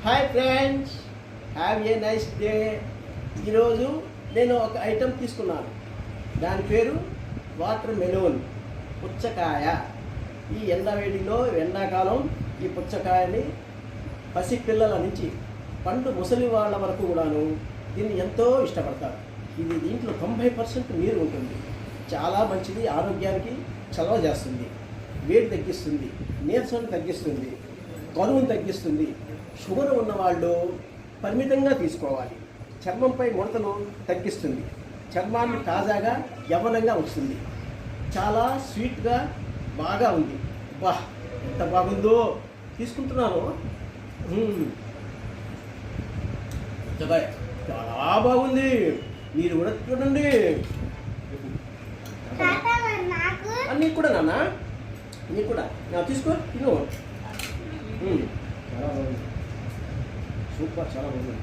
Hi friends, have a nice day. ఈరోజు నేను ఒక ఐటెం తీసుకున్నాను. దాని పేరు వాటర్ మెలోన్, పుచ్చకాయ. ఈ ఎండవేడిలో ఎండాకాలం ఈ పుచ్చకాయని పసిపిల్లల నుంచి పండు ముసలి వాళ్ళ వరకు కూడాను దీన్ని ఎంతో ఇష్టపడతారు. ఇది దీంట్లో 90% నీరు ఉంటుంది. చాలా మంచిది, ఆరోగ్యానికి చలవ చేస్తుంది, వేడి తగ్గిస్తుంది, నీరసాన్ని తగ్గిస్తుంది, కరువును తగ్గిస్తుంది. షుగర్ ఉన్నవాళ్ళు పరిమితంగా తీసుకోవాలి. చర్మంపై ముడతలు తగ్గిస్తుంది, చర్మాన్ని తాజాగా యవ్వనంగా ఉంచుతుంది. చాలా స్వీట్గా బాగా ఉంది. బా, ఎంత బాగుందో! తీసుకుంటున్నాను. పుచ్చకాయ చాలా బాగుంది. మీరు కూడా చూడండి. నీకు కూడా నాన్న, నీకు కూడా తీసుకో, తిను. చాలా బాగుంది, సూపర్, చాలా బాగుంది.